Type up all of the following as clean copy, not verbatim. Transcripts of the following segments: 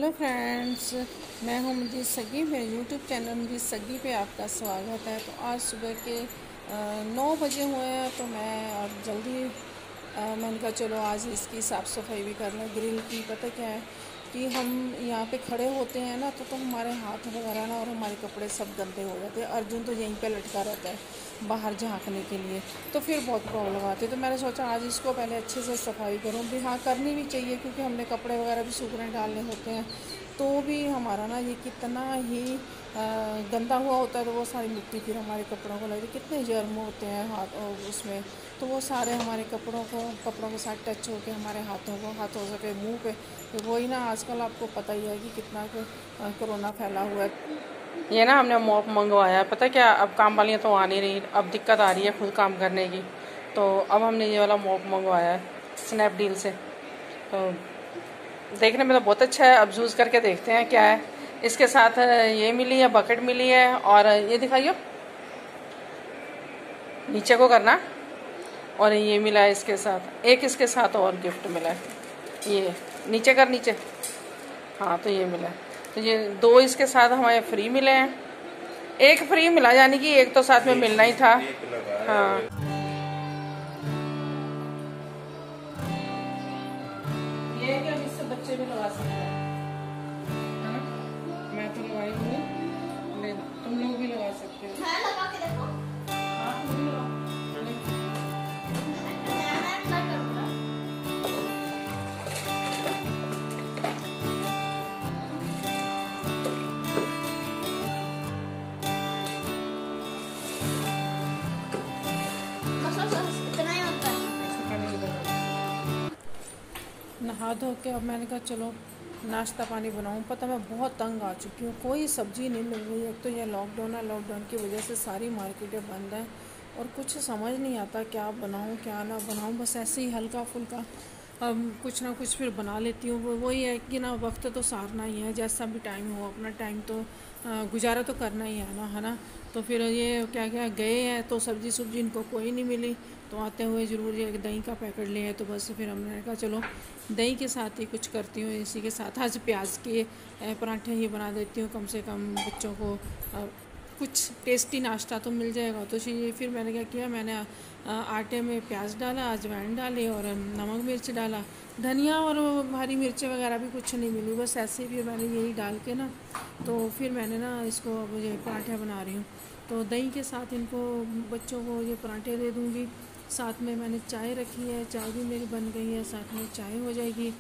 Hello friends, मैं हूं मुझे सगी पे यूट्यूब चैनल मुझे सगी पे आपका स्वागत है। तो आज सुबह के 9 बजे हुए हैं तो मैं और जल्दी मैंने कहा चलो आज इसकी साफ़ सफाई भी कर लें। ग्रिल की पता क्या है कि हम यहाँ पे खड़े होते हैं ना तो हमारे हाथ वगैरह ना और हमारे कपड़े सब गंदे हो जाते हैं। अर्जुन तो यहीं पे लटका रहता है बाहर झाँकने के लिए, तो फिर बहुत प्रॉब्लम आती है। तो मैंने सोचा आज इसको पहले अच्छे से सफाई करूँ भी। हाँ, करनी भी चाहिए क्योंकि हमने कपड़े वगैरह भी सूखने डालने होते हैं। तो भी हमारा ना ये कितना ही गंदा हुआ होता है तो वो सारी मिट्टी फिर हमारे कपड़ों को लगती है। कितने जर्म होते हैं हाथ और उसमें, तो वो सारे हमारे कपड़ों के साथ टच होकर हमारे हाथों से फिर मुँह पे। तो वही ना, आजकल आपको पता ही है कि कितना कोरोना फैला हुआ है। ये ना हमने मॉप मंगवाया, पता क्या, अब काम वालियाँ तो आ नहीं रही, अब दिक्कत आ रही है खुद काम करने की। तो अब हमने ये वाला मॉप मंगवाया है स्नैपडील से। तो देखने में तो बहुत अच्छा है, अब यूज़ करके देखते हैं क्या है। इसके साथ ये मिली है, बकेट मिली है, और ये दिखाइयो नीचे को करना, और ये मिला है इसके साथ। एक इसके साथ और गिफ्ट मिला है, ये नीचे कर नीचे, हाँ तो ये मिला है। तो ये 2 इसके साथ हमें फ्री मिले हैं। एक फ्री मिला, यानी कि एक तो साथ में मिलना ही था। हाँ, ये क्या इससे बच्चे भी लगा सकते हैं, है ना। मैं तो लगाई हूँ, तुम लोग भी लगा सकते हो। मैं लगा के देखो। हाँ, तुम भी लगाओ। नहा धो के अब मैंने कहा चलो नाश्ता पानी बनाऊं। पता मैं बहुत तंग आ चुकी हूँ, कोई सब्ज़ी नहीं मिल रही है। एक तो ये लॉकडाउन है, लॉकडाउन की वजह से सारी मार्केटें बंद हैं और कुछ समझ नहीं आता क्या बनाऊं क्या ना बनाऊं। बस ऐसे ही हल्का फुल्का कुछ ना कुछ फिर बना लेती हूँ। वही है कि ना, वक्त तो सारना ही है, जैसा भी टाइम हो अपना टाइम तो गुजारा तो करना ही है ना। तो फिर ये क्या क्या गए हैं तो सब्ज़ी इनको कोई नहीं मिली, तो आते हुए ज़रूर ये दही का पैकेट ले हैं। तो बस फिर हमने कहा चलो दही के साथ ही कुछ करती हूँ। इसी के साथ आज प्याज के पराठे ही बना देती हूँ, कम से कम बच्चों को कुछ टेस्टी नाश्ता तो मिल जाएगा। तो फिर मैंने क्या किया, मैंने आटे में प्याज डाला, अजवाइन डाली और नमक मिर्च डाला। धनिया और हरी मिर्चें वगैरह भी कुछ नहीं मिली, बस ऐसे ही फिर मैंने यही डाल के ना, तो फिर मैंने ना इसको मुझे पराठे बना रही हूँ। तो दही के साथ इनको बच्चों को ये पराठे दे दूँगी। साथ में मैंने चाय रखी है, चाय भी मेरी बन गई है, साथ में चाय हो जाएगी।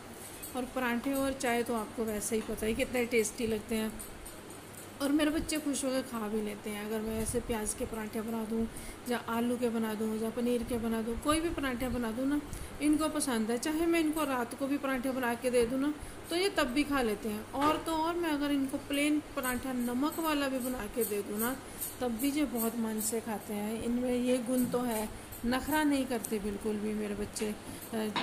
और पराठे और चाय तो आपको वैसे ही पता ही कितने टेस्टी लगते हैं, और मेरे बच्चे खुश होकर खा भी लेते हैं। अगर मैं ऐसे प्याज के पराठे बना दूँ या आलू के बना दूँ या पनीर के बना दूँ, कोई भी पराठे बना दूँ ना, इनको पसंद है। चाहे मैं इनको रात को भी पराठे बना के दे दूँ ना तो ये तब भी खा लेते हैं। और तो और, मैं अगर इनको प्लेन पराठा नमक वाला भी बना के दे दूँ ना तब भी ये बहुत मन से खाते हैं। इनमें ये गुण तो है, नखरा नहीं करते बिल्कुल भी मेरे बच्चे।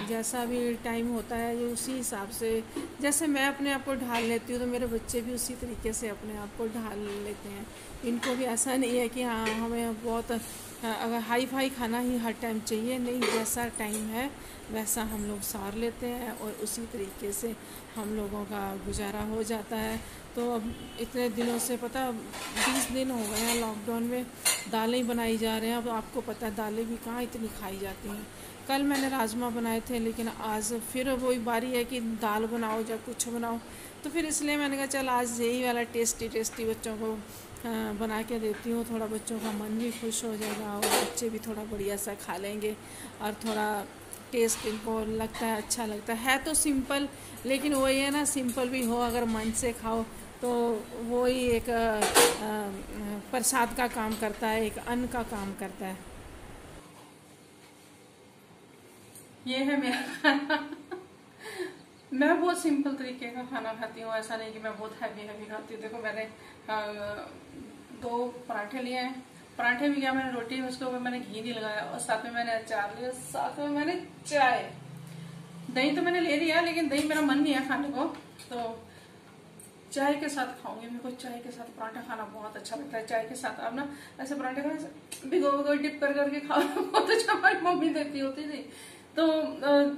जैसा भी टाइम होता है ये उसी हिसाब से, जैसे मैं अपने आप को ढाल लेती हूँ तो मेरे बच्चे भी उसी तरीके से अपने आप को ढाल लेते हैं। इनको भी ऐसा नहीं है कि हाँ हमें बहुत अगर हाई फाई खाना ही हर टाइम चाहिए, नहीं, जैसा टाइम है वैसा हम लोग सार लेते हैं और उसी तरीके से हम लोगों का गुजारा हो जाता है। तो अब इतने दिनों से, पता 20 दिन हो गए हैं लॉकडाउन में, दालें बनाई जा रहे हैं। अब आपको पता है दालें भी कहाँ इतनी खाई जाती हैं। कल मैंने राजमा बनाए थे, लेकिन आज फिर वही बारी है कि दाल बनाओ या कुछ बनाओ। तो फिर इसलिए मैंने कहा चल आज यही वाला टेस्टी बच्चों को बना के देती हूँ। थोड़ा बच्चों का मन भी खुश हो जाएगा और बच्चे भी थोड़ा बढ़िया सा खा लेंगे, और थोड़ा टेस्ट इनको लगता है, अच्छा लगता है तो सिंपल, लेकिन वही है ना, सिंपल भी हो अगर मन से खाओ तो वो ही एक प्रसाद का काम करता है, एक अन्न का काम करता है। ये है मेरा खाना। मैं बहुत सिंपल तरीके का खाना खाती हूँ, ऐसा नहीं कि मैं बहुत हैवी खाती हूँ। देखो मैंने 2 पराठे लिए हैं। पराठे भी क्या, मैंने रोटी उसके ऊपर मैंने घी नहीं लगाया, और साथ में मैंने अचार लिया, साथ में मैंने चाय। दही तो मैंने ले लिया, लेकिन दही मेरा मन नहीं है खाने को, तो चाय के साथ खाऊंगी। मेरे को चाय के साथ पराठा खाना बहुत अच्छा लगता है। चाय के साथ आप ना ऐसे पराठे खाना भिगो डिप कर करके खाओ, बहुत अच्छा हमारी मम्मी देती होती थी। तो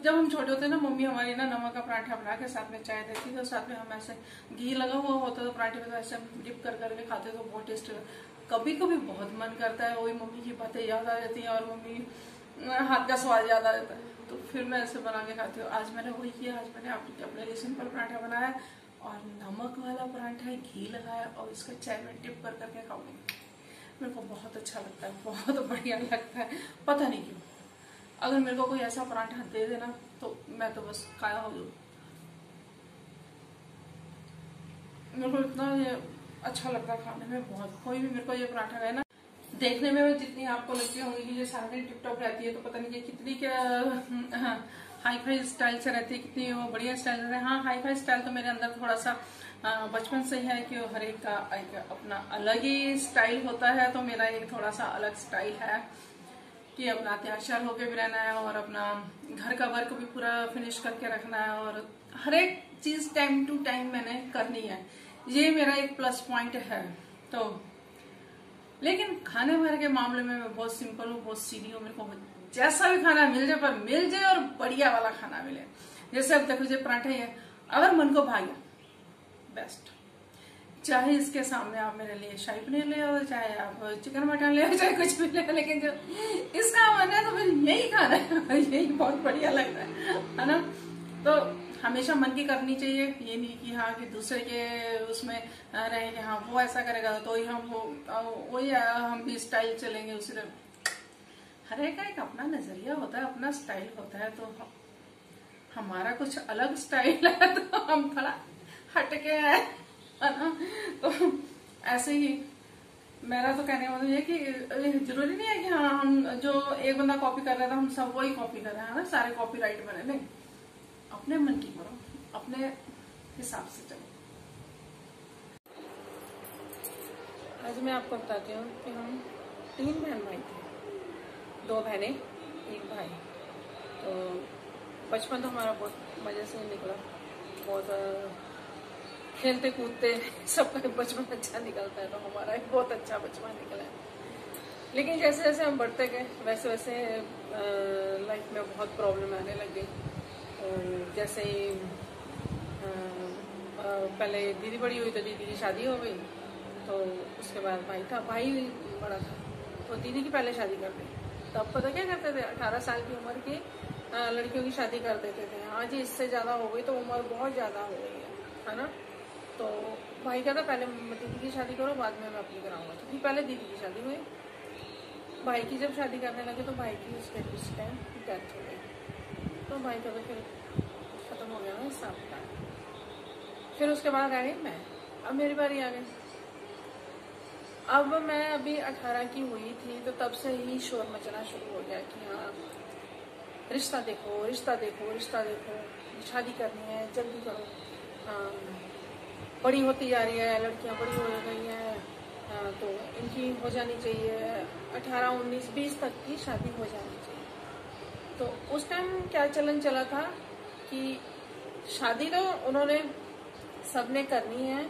जब हम छोटे होते ना, मम्मी हमारी ना नमक का पराठा बना के साथ में चाय देती तो साथ में हम ऐसे घी लगा हुआ होता तो पराठे में तो ऐसे डिप कर करके खाते तो बहुत टेस्टी। कभी कभी बहुत मन करता है, वही मम्मी की बातें याद आ जाती हैं और मम्मी हाथ का स्वाद याद आ जाता है, तो फिर मैं ऐसे बना के खाती हूँ। आज मैंने वही किया, आज मैंने अपने लिए सिंपल पराठा बनाया और नमक वाला पराठा है, घी लगाया और इसको चाय में डिप कर करके खाऊंगी। मेरे को बहुत अच्छा लगता है, बहुत बढ़िया लगता है, पता नहीं क्यों। अगर मेरे को कोई ऐसा पराठा दे देना तो मैं तो बस खाया हो जाऊँ। मेरे को इतना ये अच्छा लगता है खाने में बहुत। कोई भी मेरे को ये पराठा गया ना, देखने में जितनी आपको लगती होंगी कि ये सारा दिन टिप टॉप रहती है, तो पता नहीं कि कितनी क्या हाई फाई स्टाइल से रहती है, कितनी वो बढ़िया स्टाइल रहता है। हाँ, हाई फाई स्टाइल तो मेरे अंदर थोड़ा सा बचपन से ही है कि हर एक का एक अपना अलग ही स्टाइल होता है, तो मेरा एक थोड़ा सा अलग स्टाइल है कि अपना तैयार होके भी रहना है और अपना घर का वर्क भी पूरा फिनिश करके रखना है और हर एक चीज टाइम टू टाइम मैंने करनी है। ये मेरा एक प्लस पॉइंट है। तो लेकिन खाने वाने के मामले में मैं बहुत सिंपल हूँ, बहुत सीधी हूँ। मेरे को जैसा भी खाना मिल जाए, पर मिल जाए और बढ़िया वाला खाना मिले। जैसे अब देखो, ये पराठे है, अगर मन को भाई बेस्ट, चाहे इसके सामने आप मेरे लिए शाही पनीर ले आओ, चाहे आप चिकन मटन ले आओ, चाहे कुछ भी ले आओ, लेकिन जो इसका मन है तो फिर यही खाना है, यही बहुत बढ़िया लगता है ना। तो हमेशा मन की करनी चाहिए, ये नहीं कि हाँ कि दूसरे के उसमें रहे कि हाँ वो ऐसा करेगा तो ही हम वही हम भी स्टाइल चलेंगे उसी तरह। हर एक का एक अपना नजरिया होता है, अपना स्टाइल होता है। तो हमारा कुछ अलग स्टाइल है, तो हम थोड़ा हटके है ना। तो ऐसे ही मेरा तो कहने का मतलब ये कि जरूरी नहीं है कि हाँ हम जो एक बंदा कॉपी कर रहा था हम सब वही कॉपी कर रहे हैं ना, सारे कॉपीराइट बने। नहीं, अपने मन की करो, अपने हिसाब से चलो। आज मैं आपको बताती हूँ कि हम 3 बहन भाई थे, 2 बहनें 1 भाई। तो बचपन तो हमारा बहुत मजे से निकला, बहुत खेलते कूदते सबका बचपन अच्छा निकलता है, तो हमारा एक बहुत अच्छा बचपन निकला है। लेकिन जैसे जैसे हम बढ़ते गए वैसे वैसे लाइफ में बहुत प्रॉब्लम आने लग गई। जैसे ही पहले दीदी बड़ी हुई तो दीदी की शादी हो गई, तो उसके बाद भाई था, भाई बड़ा था, तो दीदी की पहले शादी कर दी। तब पता क्या करते थे, 18 साल की उम्र की लड़कियों की शादी कर देते थे। हाँ जी, इससे ज़्यादा हो गई तो उम्र बहुत ज़्यादा हो गई है ना। तो भाई कहता पहले दीदी की शादी करो, बाद में मैं अपनी कराऊंगा। तो पहले दीदी की शादी हुई, भाई की जब शादी करने लगे तो भाई की उसके उस टाइम डेथ हो गई। तो भाई का तो फिर खत्म हो गया ना हिसाब का। फिर उसके बाद आ गई मैं, अब मेरी बारी आ गई। अब मैं अभी 18 की हुई थी, तो तब से ही शोर मचना शुरू हो गया कि हाँ रिश्ता देखो, रिश्ता देखो, रिश्ता देखो, शादी करनी है, जल्दी करो। बड़ी होती जा रही है, लड़कियां बड़ी हो गई हैं, तो इनकी हो जानी चाहिए 18, 19, 20 तक की शादी हो जानी चाहिए। तो उस टाइम क्या चलन चला था कि शादी तो उन्होंने सबने करनी है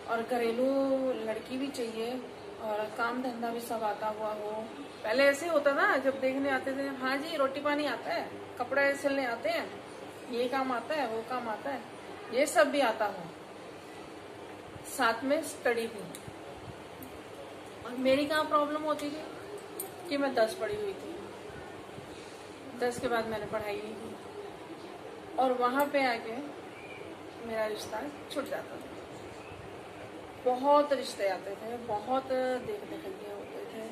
और घरेलू लड़की भी चाहिए और काम धंधा भी सब आता हुआ हो। पहले ऐसे होता ना, जब देखने आते थे, हाँ जी रोटी पानी आता है, कपड़े सिलने आते हैं, ये काम आता है, वो काम आता है, ये सब भी आता हो, साथ में स्टडी भी। और मेरी कहाँ प्रॉब्लम होती थी कि मैं 10 पढ़ी हुई थी, 10 के बाद मैंने पढ़ाई नहीं की और वहां पे आके मेरा रिश्ता छूट जाता था। बहुत रिश्ते आते थे, बहुत देखने के लिए होते थे,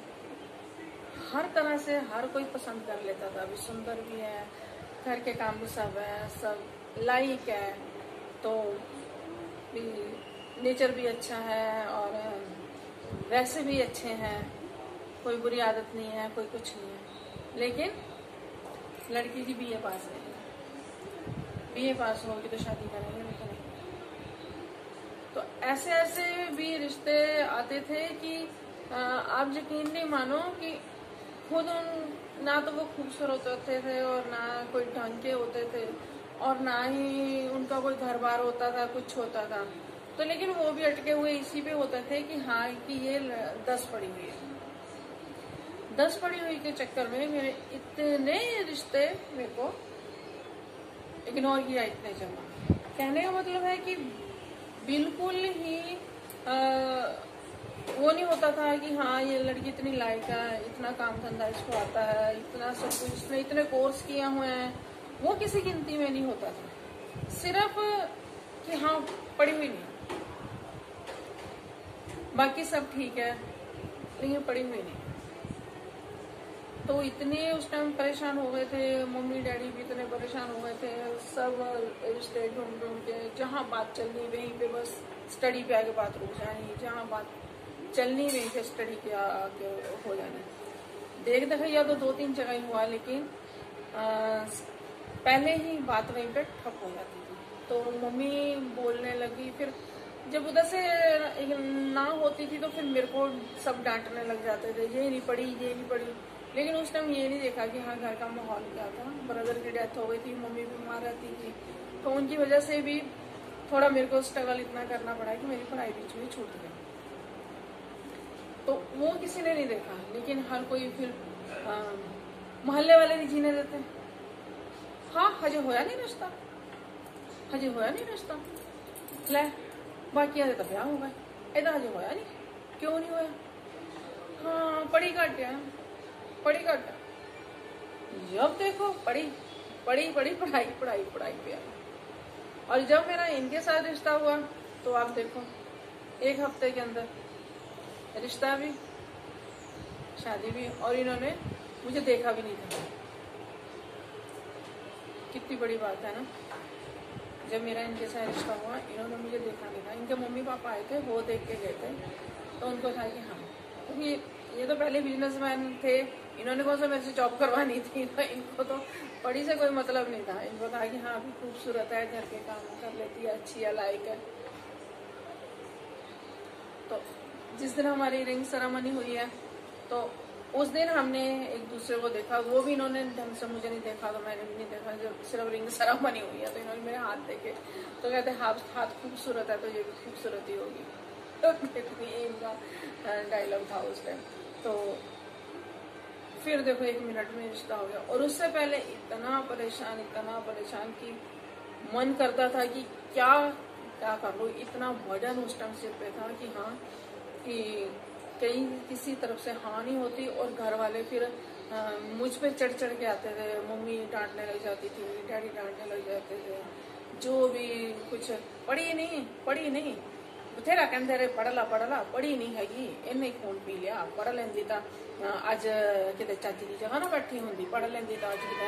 हर तरह से हर कोई पसंद कर लेता था। अभी सुंदर भी है, घर के काम भी सब है, सब लाइक है, तो नेचर भी अच्छा है और वैसे भी अच्छे हैं, कोई बुरी आदत नहीं है, कोई कुछ नहीं है। लेकिन लड़की की बीए पास है, बीए पास होगी तो शादी करेंगे, नहीं करेंगे। तो ऐसे ऐसे भी रिश्ते आते थे कि आप यकीन नहीं मानो कि खुद ना तो वो खूबसूरत होते थे और ना कोई ढंग के होते थे और ना ही उनका कोई घर बार होता था, कुछ होता था। तो लेकिन वो भी अटके हुए इसी पे होते थे कि हाँ कि ये 10 पढ़ी हुई है। 10 पढ़ी हुई के चक्कर में मेरे इतने रिश्ते मेरे को इग्नोर किया इतने जगह। कहने का मतलब है कि बिल्कुल ही वो नहीं होता था कि हाँ ये लड़की इतनी लायक है, इतना काम धंधा इसको आता है, इतना सब कुछ, इसने इतने कोर्स किए हुए हैं, वो किसी गिनती में नहीं होता था। सिर्फ कि हाँ पढ़ी हुई नहीं, बाकी सब ठीक है लेकिन पढ़ी हुई नहीं। तो इतने उस टाइम परेशान हो गए थे, मम्मी डैडी भी इतने परेशान हो गए थे, सब रिश्ते ढूंढ ढूंढ के, जहाँ बात चलनी वहीं पे बस स्टडी पे आगे बात रुक जानी, जहाँ बात चलनी वहीं पे स्टडी के आगे हो जानी। देख देखिए तो 2-3 जगह ही हुआ, लेकिन पहले ही बात वहीं पे ठप हो जाती थी। तो मम्मी बोलने लगी, फिर जब उधर से ना होती थी तो फिर मेरे को सब डांटने लग जाते थे, ये नहीं पढ़ी, ये नहीं पढ़ी। लेकिन उस टाइम ये नहीं देखा कि हाँ घर का माहौल क्या था। ब्रदर की डेथ हो गई थी, मम्मी बीमार रहती थी, तो उनकी वजह से भी थोड़ा मेरे को स्ट्रगल इतना करना पड़ा कि मेरी पढ़ाई बीच में छूट गई। तो वो किसी ने नहीं देखा, लेकिन हर कोई फिर मोहल्ले वाले नहीं जीने देते। हाँ हजे होया नहीं रिश्ता, हजे होया नहीं रिश्ता, ले बाकी हजे तो ब्याह हो गए, इधर हजे होया नहीं, क्यों नहीं होया? हाँ पढ़ी घट है, पढ़ी घट। जब देखो पढ़ी पढ़ी पढ़ी, पढ़ाई पढ़ाई पढ़ाई पे। और जब मेरा इनके साथ रिश्ता हुआ तो आप देखो 1 हफ्ते के अंदर रिश्ता भी, शादी भी, और इन्होंने मुझे देखा भी नहीं था। कितनी बड़ी बात है ना। जब मेरा इनके साथ रिश्ता हुआ इन्होंने मुझे देखा नहीं था। इनके मम्मी पापा आए थे, वो देख के गए थे, तो उनको था कि हाँ, क्योंकि ये तो पहले बिजनेसमैन थे, इन्होंने कौन सा मेरे से जॉब करवानी थी, तो इनको तो पढ़ी से कोई मतलब नहीं था। इनको कहा कि हाँ अभी खूबसूरत है, घर के काम कर लेती है, अच्छी है, लायक है। तो जिस दिन हमारी रिंग सेरेमनी हुई है तो उस दिन हमने एक दूसरे को देखा। वो भी इन्होंने ढंग से मुझे नहीं देखा, तो मैंने भी नहीं देखा। जब सिर्फ रिंग सेरेमनी हुई है तो इन्होंने मेरे हाथ देखे, तो कहते हाथ खूबसूरत है तो ये भी खूबसूरत ही होगी। तो ये इनका डायलॉग था उस टाइम। तो फिर देखो 1 मिनट में रिश्ता हो गया। और उससे पहले इतना परेशान कि मन करता था कि क्या कर लो। इतना बर्डन उस टाइम सिर पे था कि हाँ, कि कहीं किसी तरफ से हाँ नहीं होती, और घर वाले फिर मुझ पे चढ़ के आते थे। मम्मी डांटने लग जाती थी, डैडी डांटने लग जाते थे, जो भी कुछ पढ़ी नहीं बथेरा कहते रहे, पढ़ ला पढ़ी नहीं हैगी, इन्हें खून पी लिया, पढ़ लेंदी तो अज कि चाची की जगह ना बैठी होंगी, पढ़ लेंदी तो अज कि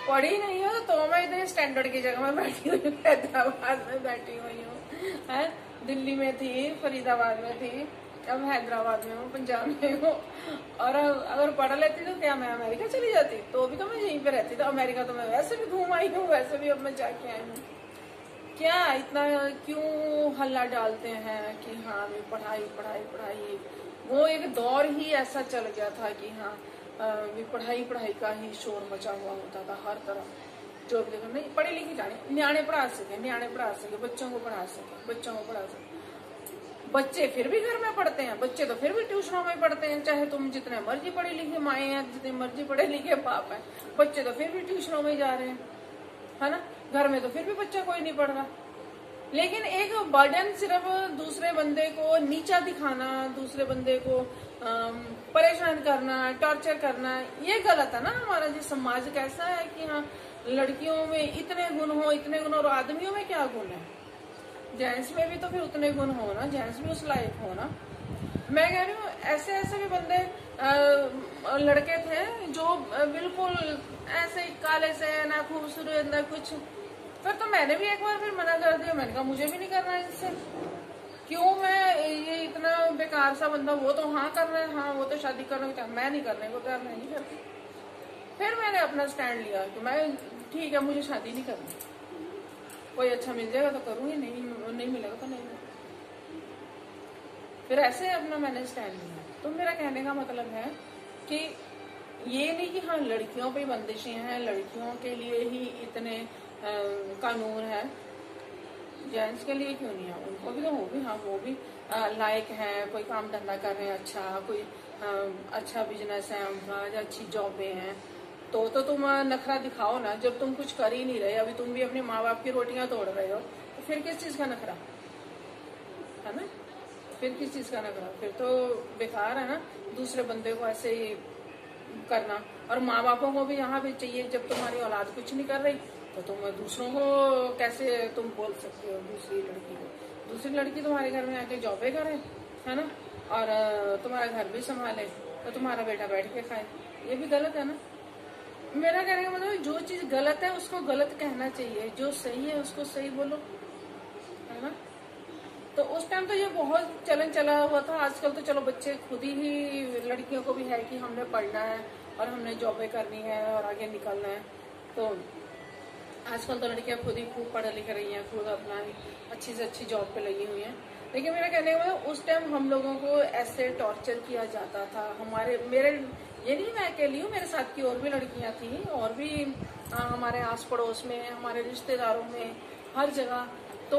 पढ़ी नहीं हो तो मैं इतने स्टैंडर्ड की जगह में बैठी हुई हूँ, हैदराबाद में बैठी हुई हूँ, है दिल्ली में थी, फरीदाबाद में थी, अब हैदराबाद में हूँ, पंजाब में हूँ। और अगर पढ़ लेती तो क्या मैं अमेरिका चली जाती? तो भी तो मैं यहीं पे रहती। तो अमेरिका तो मैं वैसे भी घूम आई हूँ, वैसे भी अब मैं जाके आई हूँ। क्या इतना क्यों हल्ला डालते हैं कि हाँ पढ़ाई। वो एक दौर ही ऐसा चल गया था कि हाँ पढ़ाई का ही शोर मचा हुआ होता था हर तरफ। जो भी देखो नहीं पढ़ी लिखी जाने, न्याणे पढ़ा सके, बच्चों को पढ़ा सके। बच्चे फिर भी घर में पढ़ते हैं, बच्चे तो फिर भी ट्यूशनों में पढ़ते हैं। चाहे तुम जितने मर्जी पढ़े लिखे माए हैं, जितने मर्जी पढ़े लिखे बाप है, बच्चे तो फिर भी ट्यूशनों में जा रहे हैं, है ना। घर में तो फिर भी बच्चा कोई नहीं पढ़ रहा। लेकिन एक बर्डन सिर्फ दूसरे बंदे को नीचा दिखाना, दूसरे बंदे को परेशान करना, टॉर्चर करना, ये गलत है ना। हमारा जो समाज कैसा है कि हाँ लड़कियों में इतने गुण, और आदमियों में क्या गुण है? जेंट्स में भी तो फिर उतने गुण हो ना, जेंट्स भी उस लायक हो ना। मैं कह रही हूँ ऐसे भी बंदे लड़के थे जो बिल्कुल ऐसे काले से, ना खूबसूरत ना कुछ। फिर तो मैंने भी एक बार फिर मना कर दिया, मैंने कहा मुझे भी नहीं करना इनसे, क्यों मैं ये इतना बेकार सा बंदा। वो तो हाँ कर रहे हैं, हाँ वो तो शादी करने को, मैं नहीं करने को तैयार, मैं नहीं करती। फिर मैंने अपना स्टैंड लिया कि मैं ठीक है, मुझे शादी नहीं करनी, कोई अच्छा मिल जाएगा तो करूँगी, नहीं मिलेगा तो नहीं। फिर ऐसे अपना मैंने स्टैंड लिया। तो मेरा कहने का मतलब है कि ये नहीं कि हाँ लड़कियों पे बंदिशें हैं, लड़कियों के लिए ही इतने कानून है, जेंट्स के लिए क्यों नहीं है? उनको भी तो वो भी लायक है, कोई काम धंधा कर रहे हैं अच्छा, कोई अच्छा बिजनेस है उनका, अच्छी जॉबें हैं, तो तुम नखरा दिखाओ ना, जब तुम कुछ कर ही नहीं रहे, अभी तुम भी अपने माँ बाप की रोटियां तोड़ रहे हो, तो फिर किस चीज का नखरा है ना? फिर किस चीज का नखरा? फिर तो बेकार है ना दूसरे बंदे को ऐसे ही करना। और माँ बापों को भी यहाँ भी चाहिए, जब तुम्हारी औलाद कुछ नहीं कर रही तो तुम दूसरों को कैसे तुम बोल सकते हो? दूसरी लड़की तुम्हारे घर में आके जॉबे करे, है ना, और तुम्हारा घर भी संभाले, तो तुम्हारा बेटा बैठ के खाए, ये भी गलत है ना? मेरा कहने का मतलब जो चीज गलत है उसको गलत कहना चाहिए, जो सही है उसको सही बोलो, है ना? तो उस टाइम तो ये बहुत चलन चला हुआ था। आजकल तो चलो बच्चे खुद ही, लड़कियों को भी है कि हमने पढ़ना है और हमने जॉबें करनी है और आगे निकलना है, तो आजकल तो लड़कियां खुद ही खूब पढ़ लिख रही हैं, खुद अपना अच्छी से अच्छी जॉब पे लगी हुई हैं। लेकिन मेरा कहने का मतलब उस टाइम हम लोगों को ऐसे टॉर्चर किया जाता था। मेरे ये नहीं मैं अकेली हूँ, मेरे साथ की और भी लड़कियां थी, और भी हमारे आस पड़ोस में, हमारे रिश्तेदारों में, हर जगह। तो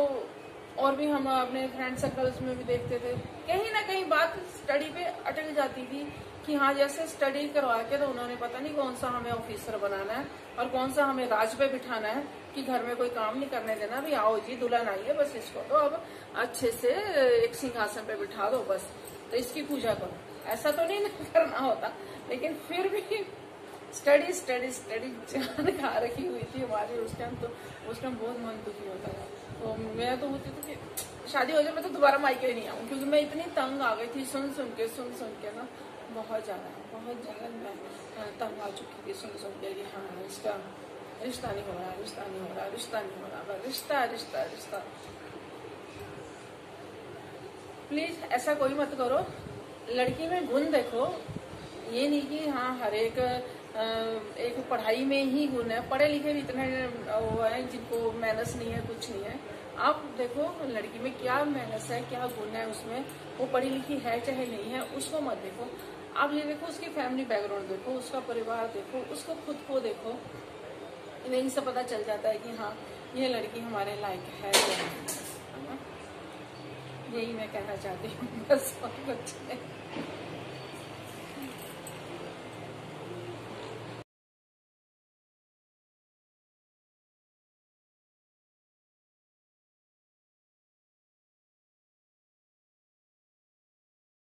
और भी हम अपने फ्रेंड सर्कल्स में भी देखते थे, कहीं ना कहीं बात स्टडी पे अटक जाती थी कि हाँ जैसे स्टडी करवा के तो उन्होंने पता नहीं कौन सा हमें ऑफिसर बनाना है और कौन सा हमें राज पे बिठाना है कि घर में कोई काम नहीं करने देना, भी आओ जी दुल्हन आई है, बस इसको तो अब अच्छे से एक सिंहासन पे बिठा दो बस, तो इसकी पूजा करो। ऐसा तो नहीं करना होता, लेकिन फिर भी स्टडी स्टडी स्टडी जान खा रखी हुई थी हमारी उस टाइम। तो उस टाइम बहुत मन दुखी होता था। तो मैं तो होती थी कि शादी हो जाए मैं तो दोबारा मायके नहीं आऊँ, क्योंकि मैं इतनी तंग आ गई थी सुन सुन के ना, बहुत ज्यादा मैं तंग आ चुकी थी सुन के कि हाँ रिश्ता नहीं हो रहा, रिश्ता नहीं हो रहा, रिश्ता नहीं हो रहा, रिश्ता रिश्ता रिश्ता। प्लीज ऐसा कोई मत करो, लड़की में गुण देखो, ये नहीं कि हाँ हर एक पढ़ाई में ही गुण है। पढ़े लिखे भी इतने वो है जिनको मैनर्स नहीं है, कुछ नहीं है। आप देखो लड़की में क्या मैनर्स है, क्या गुण है उसमें, वो पढ़ी लिखी है चाहे नहीं है, उसको मत देखो। आप ये देखो उसकी फैमिली बैकग्राउंड देखो, उसका परिवार देखो, उसको खुद को देखो, यहीं से पता चल जाता है कि हाँ ये लड़की हमारे लायक है या नहीं। यही मैं कहना चाहती हूँ बस, और कुछ नहीं।